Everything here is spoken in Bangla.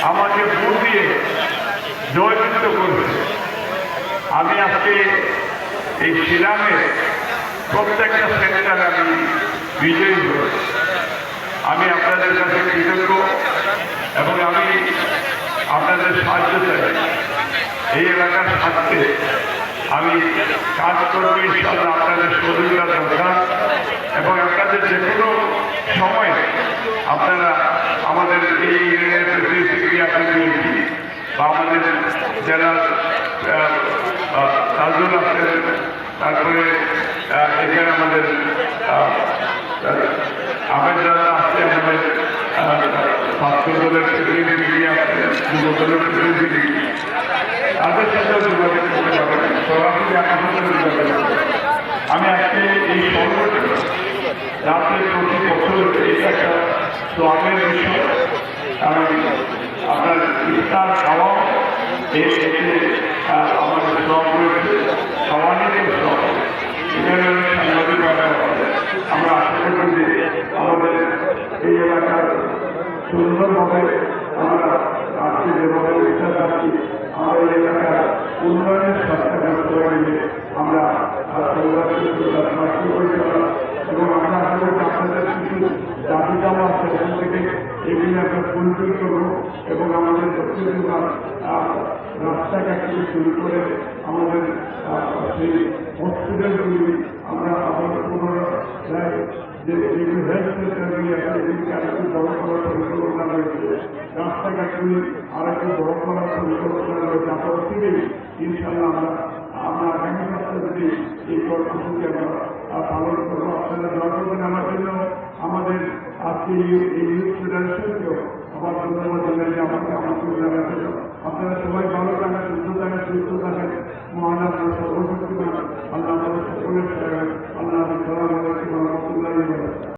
আমাকে ভোট দিয়ে জয়যুক্ত করেছে। আমি আজকে এই শিলাঙে প্রত্যেকটা সেক্টরে আমি বিজয়ী হয়েছি। আমি আপনাদের কাছে কৃতজ্ঞ এবং আমি আপনাদের সাহায্য চাই। এই এলাকার স্বার্থে আমি কাজ করবো ইনশাআল্লাহ। আপনাদের সহযোগিতা দরকার এবং আপনাদের যে কোনো সময় আপনারা আমাদের এই বা আমাদের জেলার তাজুল আছেন, তারপরে এখানে আমাদের আবেদরা আছে, আমাদের ছাত্র দলের প্রতিনিধি আছে, যুব দলের প্রতিনিধি, তাদের সাথেও যোগাযোগ করতে পারবেন, সরাসরি আমার সাথে যোগাযোগ। আমি আজকে এই সংগঠন যাতে প্রতি বছর এটা একটা স্লগের বিষয়, আমি আপনার ইফতার খাওয়াও এতে আমাদের স্লগ রয়েছে, খাওয়ানির স্লগ। এখানে অনেক সাংবাদিক আমরা আশা করি যে আমাদের এই এলাকার সুন্দরভাবে আমরা আজকে যেভাবে ইফতার পাচ্ছি, আমরা এই এলাকার উন্নয়নের স্বাস্থ্য করে নিয়ে আমরা এবং আমরা আশা করি আপনাদের কিছু দাবি দাওয়া আছে সেখান থেকে এগুলি আমরা ফুলফিল করব এবং আমাদের দক্ষিণবঙ্গ রাস্তাঘাট থেকে শুরু করে আমাদের সেই হসপিটালগুলি আমরা আবার পুনরায় যে যেগুলি হেলথ সেন্টারগুলি আছে এগুলিকে আরেকটু বড় করার পরিকল্পনা রয়েছে, রাস্তাঘাটগুলি আরেকটু বড় করার পরিকল্পনা রয়েছে। আপনার থেকেই ইনশাআল্লাহ আমরা আগামী সপ্তাহে যদি এই কর্মসূচি আমরা পালন করবো। আপনারা দোয়া করবেন আমার জন্য, আমাদের আজকে এই ইউথ ফেডারেশনকেও আমার ধন্যবাদ জানাই যে আমাকে আমন্ত্রণ জানার জন্য।